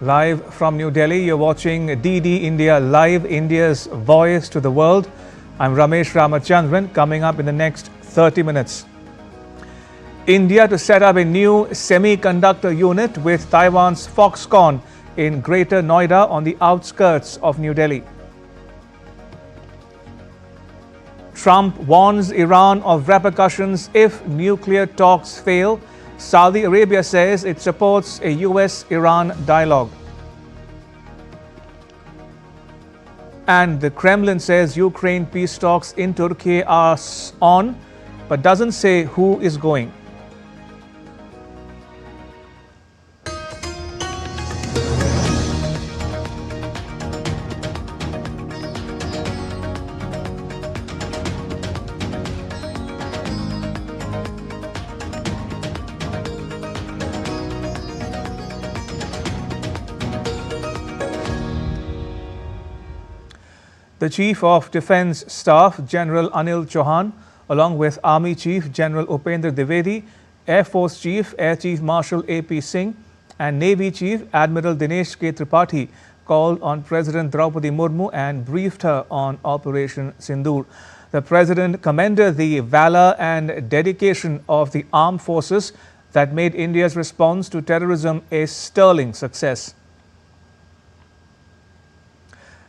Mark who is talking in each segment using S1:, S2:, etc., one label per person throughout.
S1: Live from New Delhi, you're watching DD India Live, India's voice to the world. I'm Ramesh Ramachandran. Coming up in the next 30 minutes. India to set up a new semiconductor unit with Taiwan's Foxconn in Greater Noida on the outskirts of New Delhi. Trump warns Iran of repercussions if nuclear talks fail. Saudi Arabia says it supports a US-Iran dialogue. And the Kremlin says Ukraine peace talks in Turkiye are on, but doesn't say who is going. The Chief of Defence Staff, General Anil Chauhan, along with Army Chief General Upendra Dwivedi, Air Force Chief Air Chief Marshal A.P. Singh, and Navy Chief Admiral Dinesh K. Tripathi called on President Draupadi Murmu and briefed her on Operation Sindoor. The President commended the valour and dedication of the armed forces that made India's response to terrorism a sterling success.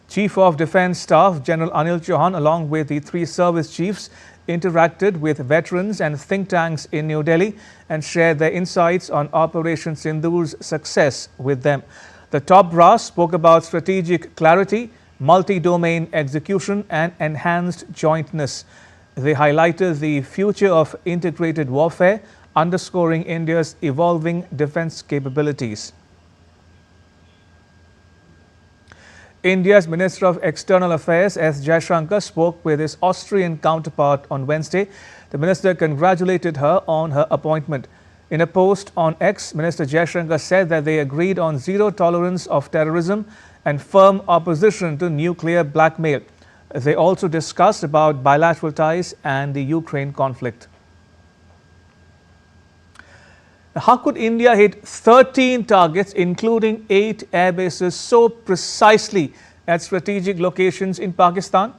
S1: Chief of Defence Staff General Anil Chauhan, along with the three service chiefs, interacted with veterans and think tanks in New Delhi and shared their insights on Operation Sindoor's success with them. The top brass spoke about strategic clarity, multi-domain execution and enhanced jointness. They highlighted the future of integrated warfare, underscoring India's evolving defence capabilities. India's Minister of External Affairs S. Jaishankar spoke with his Austrian counterpart on Wednesday. The minister congratulated her on her appointment. In a post on X, Minister Jaishankar said that they agreed on zero tolerance of terrorism and firm opposition to nuclear blackmail. They also discussed about bilateral ties and the Ukraine conflict. How could India hit 13 targets, including 8 air bases, so precisely at strategic locations in Pakistan?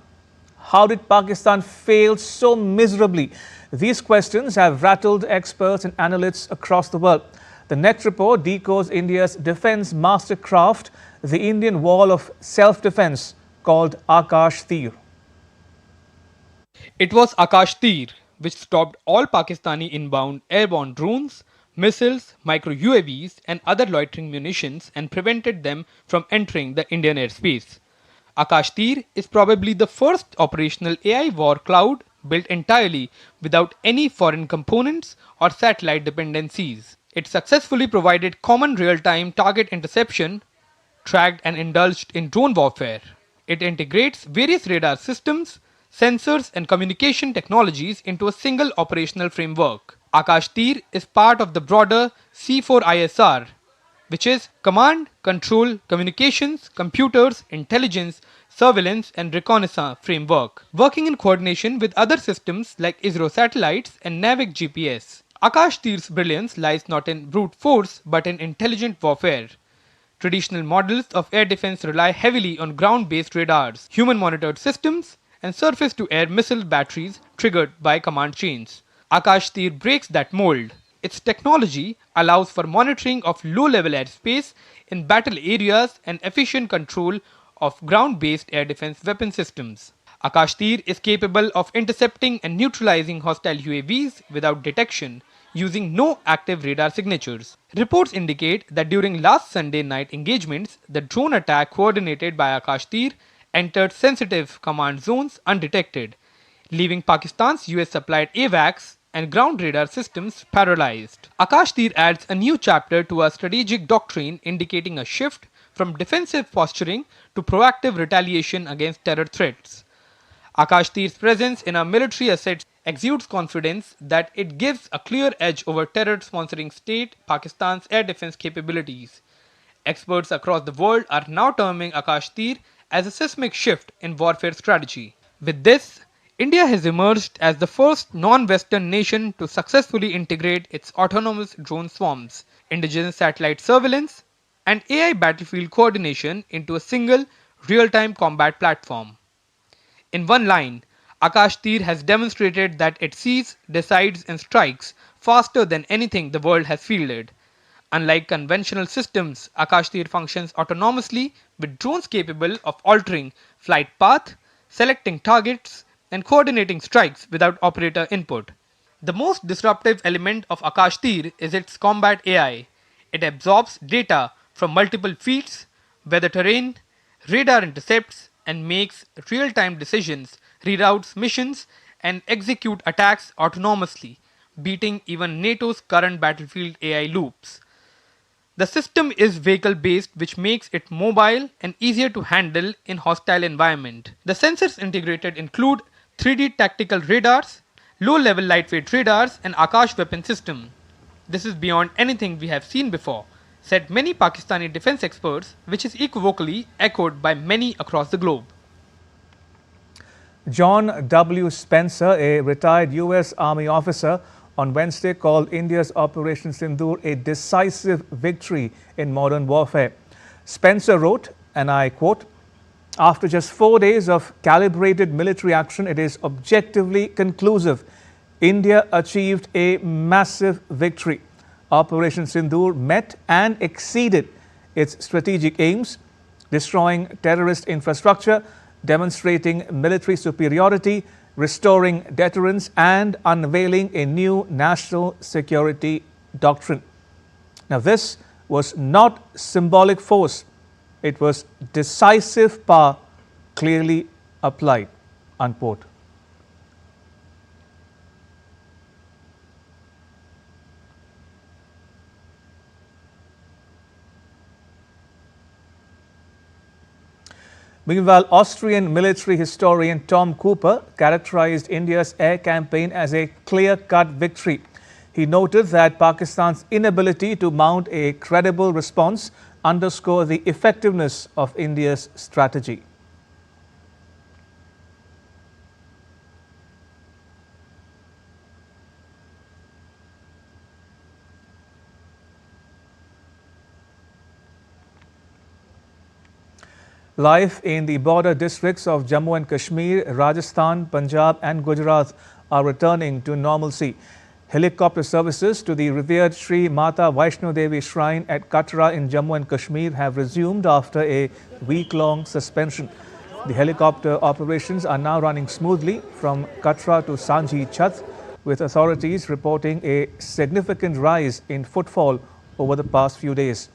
S1: How did Pakistan fail so miserably? These questions have rattled experts and analysts across the world. The next report decodes India's defence Mastercraft, the Indian wall of self-defence called Akash Tir.
S2: It was Akash Tir which stopped all Pakistani inbound airborne drones, missiles, micro-UAVs and other loitering munitions and prevented them from entering the Indian airspace. Akash Tir is probably the first operational AI war cloud built entirely without any foreign components or satellite dependencies. It successfully provided common real-time target interception, tracked and indulged in drone warfare. It integrates various radar systems, sensors and communication technologies into a single operational framework. Akash Tir is part of the broader C4ISR, which is Command, Control, Communications, Computers, Intelligence, Surveillance and Reconnaissance framework, working in coordination with other systems like ISRO satellites and NAVIC GPS. Akash Tir's brilliance lies not in brute force but in intelligent warfare. Traditional models of air defense rely heavily on ground-based radars, human-monitored systems, and surface-to-air missile batteries triggered by command chains. Akash Tir breaks that mold. Its technology allows for monitoring of low-level airspace in battle areas and efficient control of ground-based air defense weapon systems. Akash Tir is capable of intercepting and neutralizing hostile UAVs without detection, using no active radar signatures. Reports indicate that during last Sunday night engagements, the drone attack coordinated by Akash Tir entered sensitive command zones undetected, leaving Pakistan's US-supplied AWACS and ground radar systems paralyzed. Akash Tir adds a new chapter to our strategic doctrine, indicating a shift from defensive posturing to proactive retaliation against terror threats. Akash Tir's presence in our military assets exudes confidence that it gives a clear edge over terror-sponsoring state Pakistan's air defense capabilities. Experts across the world are now terming Akash Tir as a seismic shift in warfare strategy. With this, India has emerged as the first non-Western nation to successfully integrate its autonomous drone swarms, indigenous satellite surveillance, and AI battlefield coordination into a single real-time combat platform. In one line, Akash Tir has demonstrated that it sees, decides and strikes faster than anything the world has fielded. Unlike conventional systems, Akash Tir functions autonomously with drones capable of altering flight path, selecting targets and coordinating strikes without operator input. The most disruptive element of Akash Tir is its combat AI. It absorbs data from multiple feeds, weather terrain, radar intercepts, and makes real-time decisions, reroutes missions, and execute attacks autonomously, beating even NATO's current battlefield AI loops. The system is vehicle-based, which makes it mobile and easier to handle in hostile environment. The sensors integrated include 3D tactical radars, low-level lightweight radars, and Akash weapon system. This is beyond anything we have seen before, said many Pakistani defense experts, which is equivocally echoed by many across the globe.
S1: John W. Spencer, a retired U.S. Army officer, on Wednesday called India's Operation Sindoor a decisive victory in modern warfare. Spencer wrote, and I quote, "After just 4 days of calibrated military action, it is objectively conclusive. India achieved a massive victory. Operation Sindoor met and exceeded its strategic aims, destroying terrorist infrastructure, demonstrating military superiority, restoring deterrence and unveiling a new national security doctrine." Now, this was not symbolic force. It was decisive power clearly applied, unquote. Meanwhile, Austrian military historian Tom Cooper characterized India's air campaign as a clear-cut victory. He noted that Pakistan's inability to mount a credible response underscored the effectiveness of India's strategy. Life in the border districts of Jammu and Kashmir, Rajasthan, Punjab and Gujarat are returning to normalcy. Helicopter services to the revered Sri Mata Vaishno Devi Shrine at Katra in Jammu and Kashmir have resumed after a week-long suspension. The helicopter operations are now running smoothly from Katra to Sanji Chhat, with authorities reporting a significant rise in footfall over the past few days.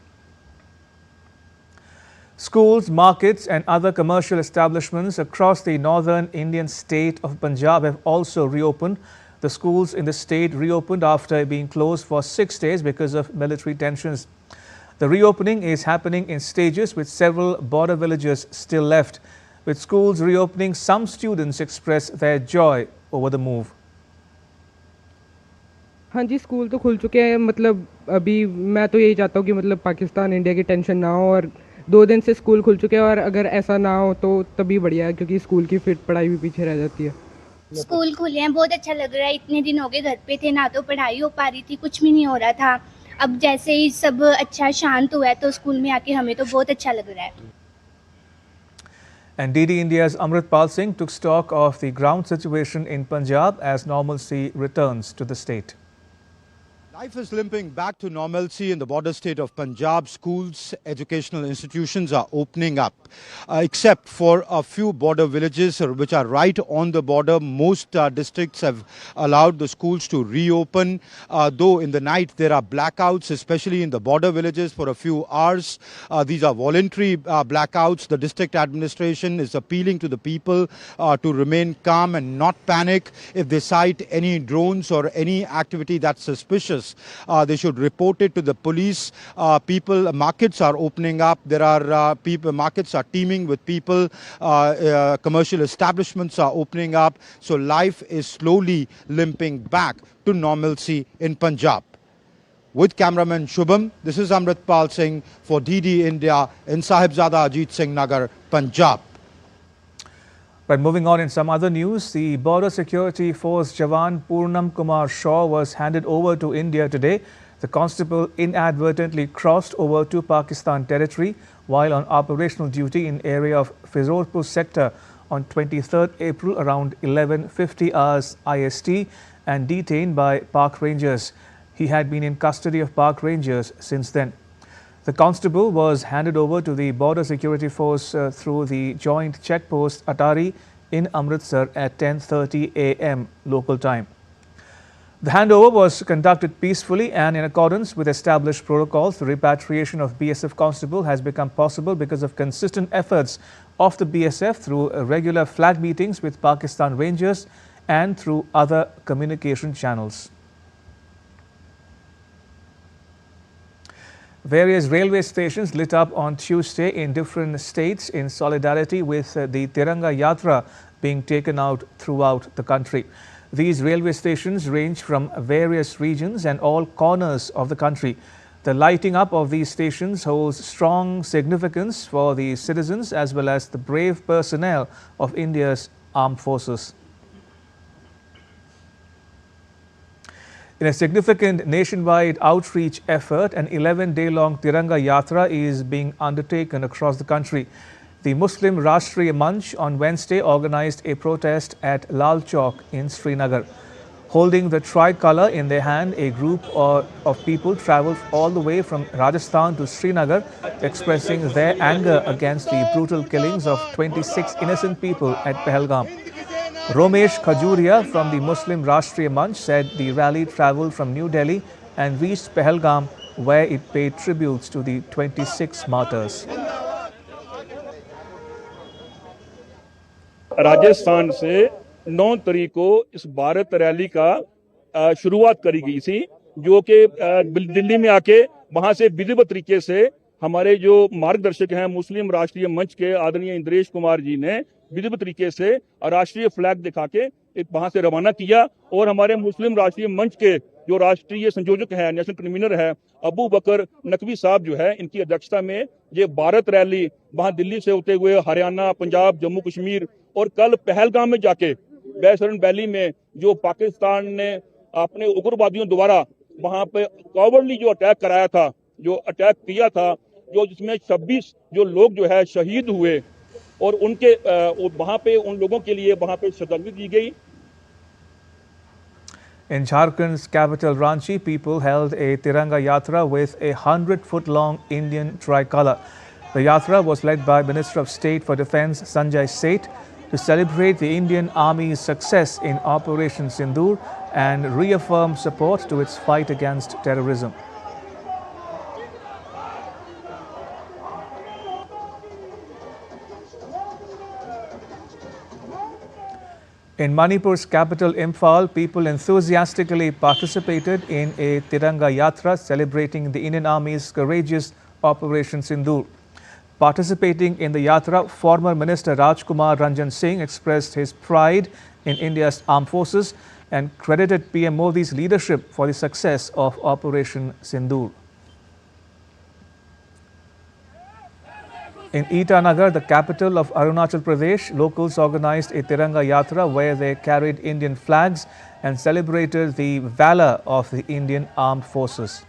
S1: Schools, markets and other commercial establishments across the northern Indian state of Punjab have also reopened. The schools in the state reopened after being closed for 6 days because of military tensions. The reopening is happening in stages with several border villages still left. With schools reopening, some students express their joy over the move.
S3: हाँ जी, school तो खुल चुके हैं। मतलब अभी मैं तो यही चाहता हूँ कि मतलब पाकिस्तान इंडिया की टेंशन ना हो, और 2 दिन से स्कूल खुल चुके हैं, और अगर ऐसा ना हो तो तभी बढ़िया है, क्योंकि स्कूल की फिर पढ़ाई भी पीछे रह जाती है।
S4: स्कूल खुले हैं, बहुत अच्छा लग रहा है। इतने दिन हो गए घर पे थे, ना तो पढ़ाई हो पा रही थी, कुछ भी नहीं हो रहा था। अब जैसे ही सब अच्छा शांत हुआ है तो स्कूल में आके हमें तो बहुत अच्छा लग रहा है।
S1: And DD India's Amritpal Singh took stock of the ground situation in Punjab as normalcy returns to the state.
S5: Life is limping back to normalcy in the border state of Punjab. Schools, educational institutions are opening up, except for a few border villages which are right on the border. Most districts have allowed the schools to reopen, though in the night there are blackouts, especially in the border villages for a few hours. These are voluntary blackouts. The district administration is appealing to the people to remain calm and not panic. If they sight any drones or any activity that's suspicious, they should report it to the police. Markets are opening up. There are markets are teeming with people. Commercial establishments are opening up. So life is slowly limping back to normalcy in Punjab. With cameraman Shubham, this is Amritpal Singh for DD India in Sahibzada Ajit Singh Nagar, Punjab.
S1: But moving on in some other news, the Border Security Force Jawan Purnam Kumar Shaw was handed over to India today. The constable inadvertently crossed over to Pakistan territory while on operational duty in area of Firozpur sector on 23rd April around 11:50 hours IST and detained by Park Rangers. He had been in custody of Park Rangers since then. The constable was handed over to the Border Security Force through the joint checkpost Atari in Amritsar at 10:30 a.m. local time. The handover was conducted peacefully and in accordance with established protocols. The repatriation of BSF constable has become possible because of consistent efforts of the BSF through regular flag meetings with Pakistan Rangers and through other communication channels. Various railway stations lit up on Tuesday in different states in solidarity with the Tiranga Yatra being taken out throughout the country. These railway stations range from various regions and all corners of the country. The lighting up of these stations holds strong significance for the citizens as well as the brave personnel of India's armed forces. In a significant nationwide outreach effort, an 11-day-long Tiranga Yatra is being undertaken across the country. The Muslim Rashtriya Manch on Wednesday organized a protest at Lal Chowk in Srinagar. Holding the tricolour in their hand, a group of people travelled all the way from Rajasthan to Srinagar, expressing their anger against the brutal killings of 26 innocent people at Pahalgam. Romesh Khajuria from the Muslim Rashtriya Manch said the rally travelled from New Delhi and reached Pahalgam, where it paid tributes to the 26 martyrs.
S6: Rajasthan से 9 तारीख को इस Bharat rally का शुरुआत करी गई थी, जो कि दिल्ली में आके वहां से विधिवत तरीके से हमारे जो मार्गदर्शक हैं मुस्लिम राष्ट्रीय मंच के आदरणीय इंद्रेश कुमार जी ने विधिवत तरीके से राष्ट्रीय फ्लैग दिखा के वहां से रवाना किया। और हमारे मुस्लिम राष्ट्रीय मंच के जो राष्ट्रीय संयोजक है, नेशनल कन्वीनर है अबू बकर नकवी साहब जो है, इनकी अध्यक्षता में ये भारत रैली वहां दिल्ली से होते हुए हरियाणा, पंजाब, जम्मू कश्मीर और कल पहलगाम में जाके बैसरन वैली में जो पाकिस्तान ने अपने उग्रवादियों द्वारा वहां पे कॉवर्डली जो अटैक कराया था, जो अटैक किया था, जो जिसमें 26 जो लोग जो है शहीद हुए और उनके वहां पे उन लोगों के लिए वहां पे श्रद्धांजलि दी गई।
S1: In Jharkhand's capital Ranchi, people held a Tiranga Yatra with a 100-foot-long Indian tricolour. The Yatra was led by Minister of State for Defence Sanjay Seth to celebrate the Indian Army's success in Operation Sindoor and reaffirm support to its fight against terrorism. In Manipur's capital Imphal, people enthusiastically participated in a Tiranga Yatra celebrating the Indian Army's courageous Operation Sindoor. Participating in the Yatra, former Minister Rajkumar Ranjan Singh expressed his pride in India's armed forces and credited PM Modi's leadership for the success of Operation Sindoor. In Itanagar, the capital of Arunachal Pradesh, locals organized a Tiranga Yatra where they carried Indian flags and celebrated the valor of the Indian armed forces.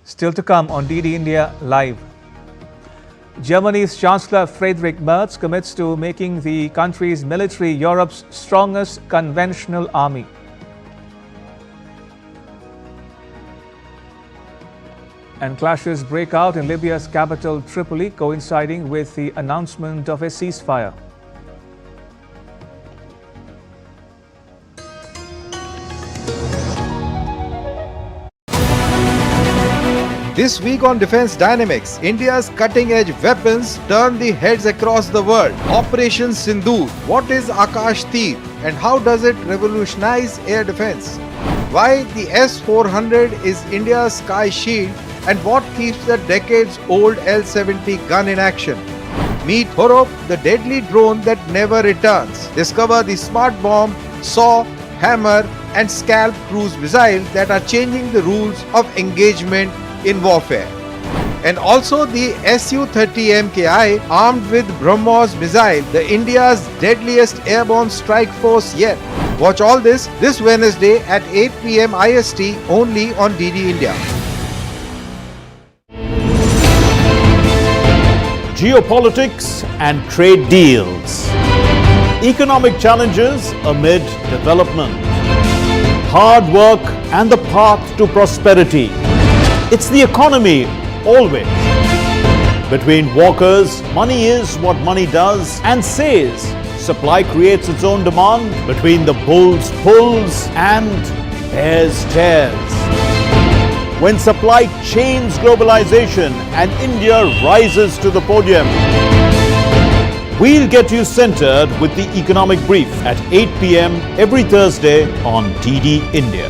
S1: Still to come on DD India Live. Germany's Chancellor Friedrich Merz commits to making the country's military Europe's strongest conventional army. And clashes break out in Libya's capital Tripoli, coinciding with the announcement of a ceasefire.
S7: This week on Defense Dynamics, India's cutting-edge weapons turn the heads across the world. Operation Sindoor. What is Akash Tir and how does it revolutionize air defense? Why the S-400 is India's sky shield and what keeps the decades-old L-70 gun in action? Meet Erupt, the deadly drone that never returns. Discover the smart bomb, SAW Hammer, and Scalp cruise missiles that are changing the rules of engagement in warfare. And also the Su-30 MKI armed with BrahMos missile, the India's deadliest airborne strike force yet. Watch all this Wednesday at 8 PM IST only on DD India.
S8: Geopolitics and trade deals. Economic challenges amid development. Hard work and the path to prosperity. It's the economy always. Between walkers, money is what money does and says. Supply creates its own demand. Between the bulls pulls and bears tears. When supply chains globalization and India rises to the podium. We'll get you centered with the economic brief at 8 PM every Thursday on DD India.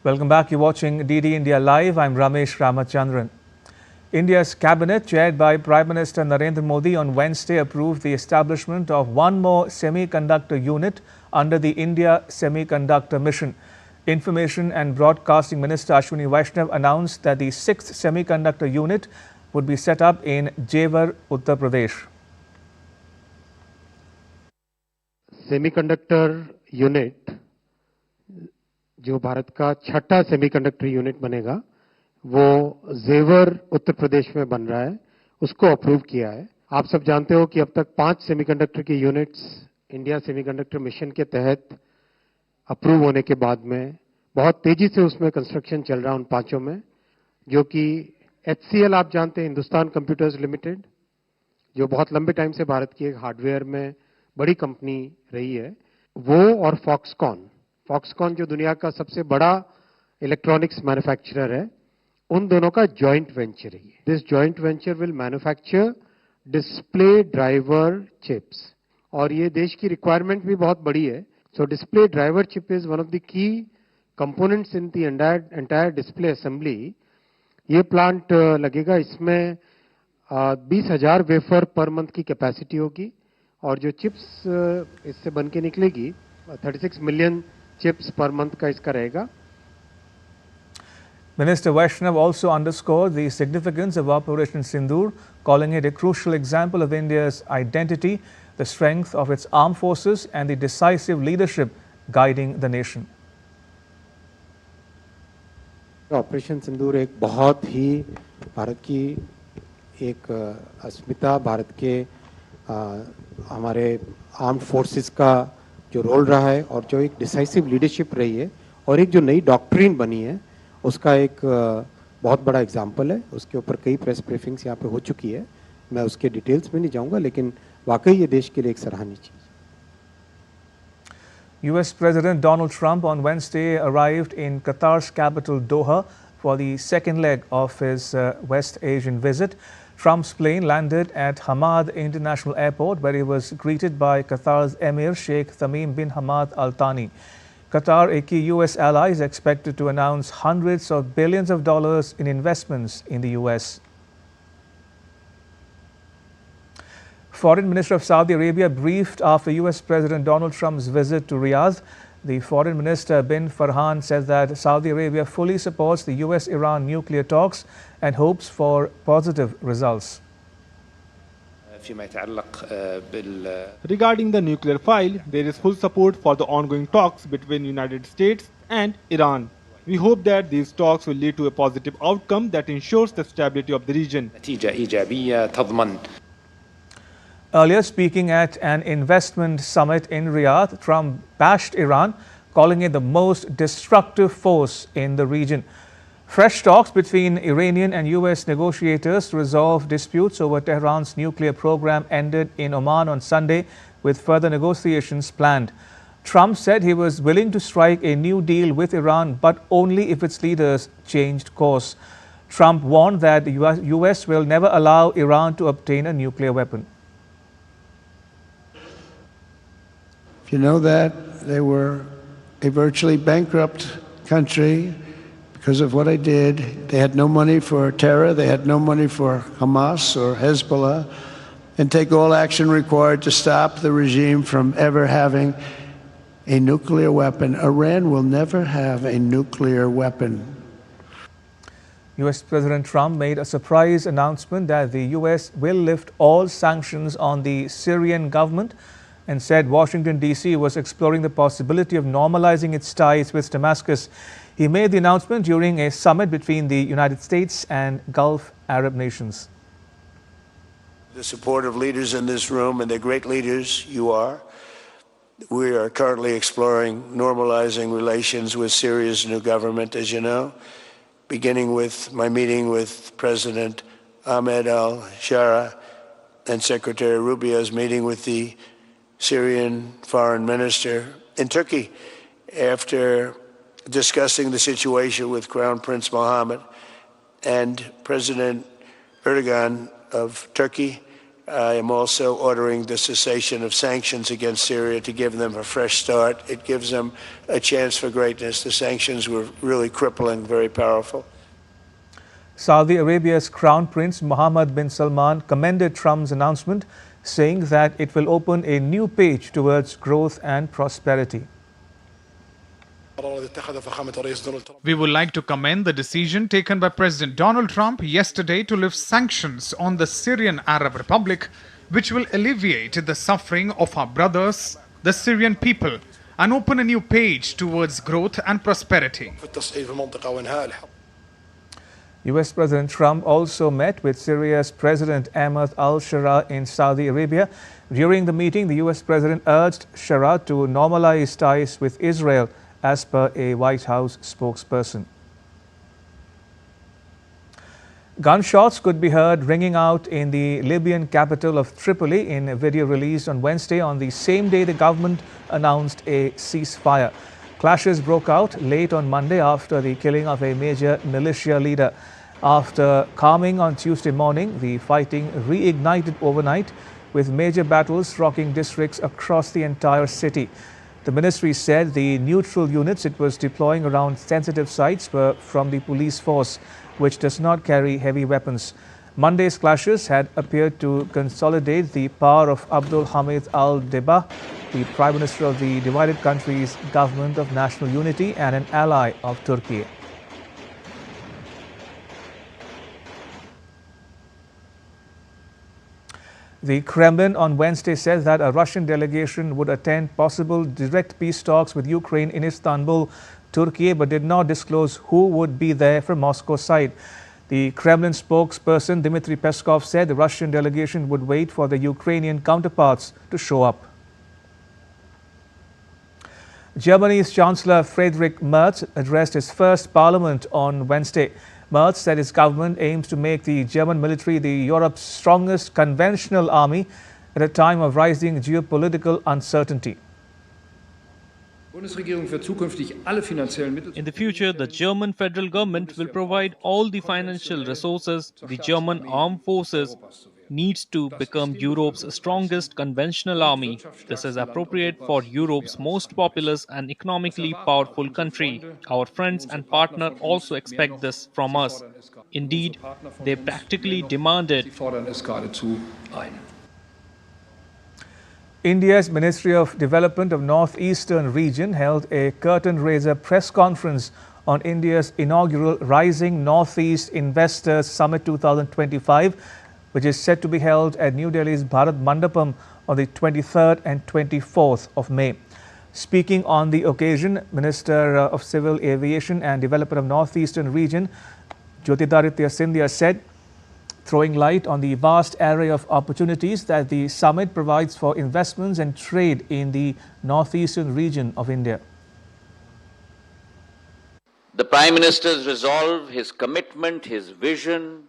S1: Welcome back. You're watching DD India Live. I'm Ramesh Ramachandran. India's cabinet, chaired by Prime Minister Narendra Modi, on Wednesday approved the establishment of one more semiconductor unit under the India Semiconductor Mission. Information and Broadcasting Minister Ashwini Vaishnav announced that the 6th semiconductor unit would be set up in Jewar, Uttar Pradesh.
S9: Semiconductor unit जो भारत का छठा semiconductor unit बनेगा वो जेवर उत्तर प्रदेश में बन रहा है, उसको अप्रूव किया है। आप सब जानते हो कि अब तक 5 सेमीकंडक्टर की यूनिट्स इंडिया सेमीकंडक्टर मिशन के तहत अप्रूव होने के बाद में बहुत तेजी से उसमें कंस्ट्रक्शन चल रहा है उन 5 में, जो कि HCL आप जानते हैं, हिंदुस्तान कंप्यूटर्स लिमिटेड, जो बहुत लंबे टाइम से भारत की एक हार्डवेयर में बड़ी कंपनी रही है, वो और फॉक्सकॉन जो दुनिया का सबसे बड़ा इलेक्ट्रॉनिक्स मैन्युफैक्चरर है, उन दोनों का जॉइंट वेंचर है। This joint venture will manufacture display driver chips, और ये देश की रिक्वायरमेंट भी बहुत बड़ी है। सो display driver chip is one of the key components in the entire display assembly. ये प्लांट लगेगा, इसमें 20,000 वेफर पर मंथ की कैपेसिटी होगी, और जो चिप्स इससे बन के निकलेगी 36 मिलियन चिप्स पर मंथ का इसका रहेगा।
S1: Minister Vaishnav also underscored the significance of Operation Sindoor, calling it a crucial example of India's identity, the strength of its armed forces and the decisive leadership guiding the nation.
S9: Operation Sindoor एक बहुत ही भारत की एक अस्मिता, भारत के हमारे armed forces का जो role रहा है, और जो एक डिसाइसिव लीडरशिप रही है, और एक जो नई डॉक्ट्रिन बनी है, उसका एक बहुत बड़ा एग्जाम्पल है। उसके ऊपर कई प्रेस ब्रीफिंग्स यहाँ पे हो चुकी है, मैं उसके डिटेल्स में नहीं जाऊँगा, लेकिन वाकई ये देश के लिए एक सराहनीय चीज़।
S1: US President Donald Trump on Wednesday arrived in Qatar's capital Doha for the second leg of his West Asian visit. Trump's plane landed at Hamad International Airport, where he was greeted by Qatar's Emir Sheikh Tamim bin Hamad Al Thani. Qatar, a key US ally, is expected to announce hundreds of billions of dollars in investments in the US. Foreign Minister of Saudi Arabia briefed after US President Donald Trump's visit to Riyadh. The Foreign Minister bin Farhan said that Saudi Arabia fully supports the US-Iran nuclear talks and hopes for positive results.
S10: Regarding the nuclear file, there is full support for the ongoing talks between United States and Iran. We hope that these talks will lead to a positive outcome that ensures the stability of the region.
S1: Earlier, speaking at an investment summit in Riyadh, Trump bashed Iran, calling it the most destructive force in the region. Fresh talks between Iranian and US negotiators to resolve disputes over Tehran's nuclear program ended in Oman on Sunday, with further negotiations planned. Trump said he was willing to strike a new deal with Iran, but only if its leaders changed course. Trump warned that the US will never allow Iran to obtain a nuclear weapon.
S11: If you know that, they were a virtually bankrupt country because of what I did. They had no money for terror. They had no money for Hamas or Hezbollah. and take all action required to stop the regime from ever having a nuclear weapon. Iran will never have a nuclear weapon.
S1: US President Trump made a surprise announcement that the US will lift all sanctions on the Syrian government and said Washington, D.C. was exploring the possibility of normalizing its ties with Damascus. He made the announcement during a summit between the United States and Gulf Arab nations.
S12: The support of leaders in this room, and they're great leaders, you are. We are currently exploring normalizing relations with Syria's new government, as you know, beginning with my meeting with President Ahmed al-Shara and Secretary Rubio's meeting with the Syrian foreign minister in Turkey after discussing the situation with Crown Prince Mohammed and President Erdogan of Turkey. I am also ordering the cessation of sanctions against Syria to give them a fresh start. It gives them a chance for greatness. The sanctions were really crippling, very powerful.
S1: Saudi Arabia's Crown Prince Mohammed bin Salman commended Trump's announcement, saying that it will open a new page towards growth and prosperity.
S13: We would like to commend the decision taken by President Donald Trump yesterday to lift sanctions on the Syrian Arab Republic, which will alleviate the suffering of our brothers, the Syrian people, and open a new page towards growth and prosperity.
S1: US President Trump also met with Syria's President Ahmed al-Shara in Saudi Arabia. During the meeting, the US President urged Shara to normalize ties with Israel, as per a White House spokesperson. Gunshots could be heard ringing out in the Libyan capital of Tripoli in a video released on Wednesday, on the same day the government announced a ceasefire. Clashes broke out late on Monday after the killing of a major militia leader. After calming on Tuesday morning, the fighting reignited overnight, with major battles rocking districts across the entire city. The ministry said the neutral units it was deploying around sensitive sites were from the police force, which does not carry heavy weapons. Monday's clashes had appeared to consolidate the power of Abdul Hamid al-Deba, the Prime Minister of the divided country's government of national unity and an ally of Turkiye. The Kremlin on Wednesday said that a Russian delegation would attend possible direct peace talks with Ukraine in Istanbul, Turkiye, but did not disclose who would be there from Moscow's side. The Kremlin spokesperson Dmitry Peskov said the Russian delegation would wait for the Ukrainian counterparts to show up. Germany's Chancellor Friedrich Merz addressed his first parliament on Wednesday. Merz said his government aims to make the German military Europe's strongest conventional army at a time of rising geopolitical uncertainty.
S14: In the future, the German federal government will provide all the financial resources the German armed forces needs to become Europe's strongest conventional army. This is appropriate for Europe's most populous and economically powerful country. Our friends and partners also expect this from us. Indeed, they practically demand it.
S1: India's Ministry of Development of Northeastern Region held a curtain-raiser press conference on India's inaugural Rising Northeast Investors Summit 2025, which is set to be held at New Delhi's Bharat Mandapam on the 23rd and 24th of May. Speaking on the occasion, Minister of Civil Aviation and Development of Northeastern Region, Jyotiraditya Scindia, said, throwing light on the vast array of opportunities that the summit provides for investments and trade in the northeastern region of India.
S15: The Prime Minister's resolve, his commitment, his vision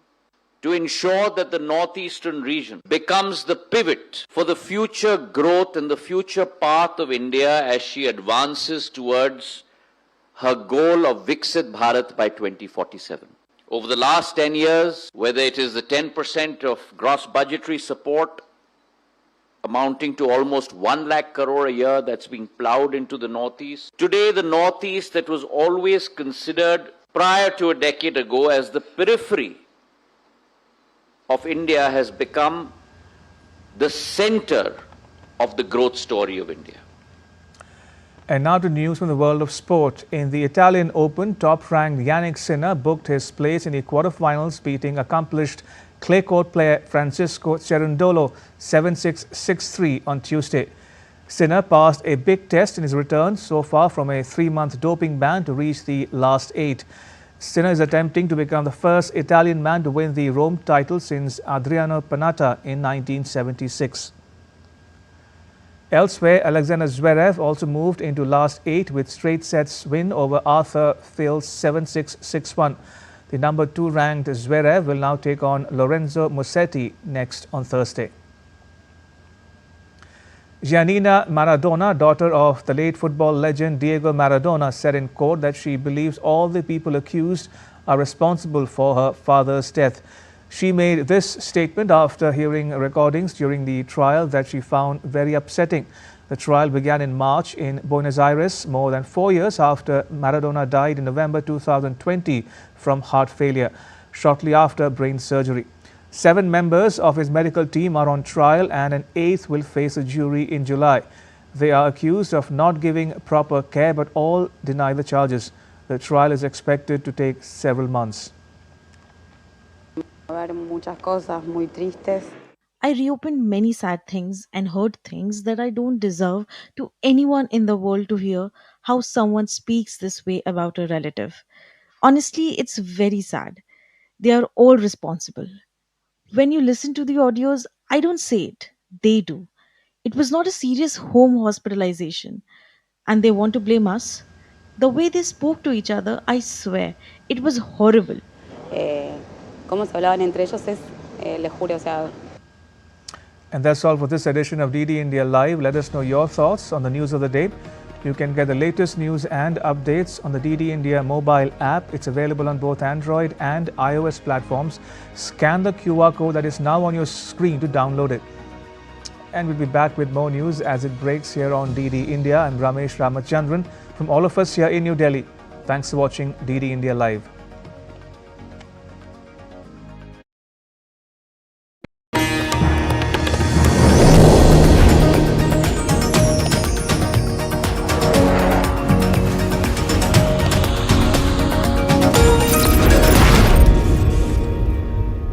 S15: to ensure that the northeastern region becomes the pivot for the future growth and the future path of India as she advances towards her goal of Viksit Bharat by 2047. Over the last 10 years, whether it is the 10% of gross budgetary support amounting to almost 1 lakh crore a year that's being ploughed into the Northeast. Today, the Northeast that was always considered prior to a decade ago as the periphery of India has become the center of the growth story of India.
S1: And now to news from the world of sport. In the Italian Open, top-ranked Yannick Sinner booked his place in the quarterfinals, beating accomplished clay court player Francesco Cerundolo 7-6, 6-3 on Tuesday. Sinner passed a big test in his return so far from a 3-month doping ban to reach the last 8. Sinner is attempting to become the first Italian man to win the Rome title since Adriano Panatta in 1976. Elsewhere, Alexander Zverev also moved into last 8 with straight sets win over Arthur Fils 7-6, 6-1. The number 2 ranked Zverev will now take on Lorenzo Musetti next on Thursday. Giannina Maradona, daughter of the late football legend Diego Maradona, said in court that she believes all the people accused are responsible for her father's death. She made this statement after hearing recordings during the trial that she found very upsetting. The trial began in March in Buenos Aires, more than 4 years after Maradona died in November 2020 from heart failure, shortly after brain surgery. 7 members of his medical team are on trial and an 8th will face a jury in July. They are accused of not giving proper care, but all deny the charges. The trial is expected to take several months.
S16: I reopened many sad things and heard things that I don't deserve to anyone in the world to hear how someone speaks this way about a relative. Honestly, it's very sad. They are all responsible. When you listen to the audios, I don't say it, they do. It was not a serious home hospitalization, and they want to blame us. The way they spoke to each other, I swear, it was horrible.
S1: And that's all for this edition of DD India Live. Let us know your thoughts on the news of the day. You can get the latest news and updates on the DD India mobile app. It's available on both Android and iOS platforms. Scan the QR code that is now on your screen to download it. And we'll be back with more news as it breaks here on DD India. I'm Ramesh Ramachandran from all of us here in New Delhi. Thanks for watching DD India Live.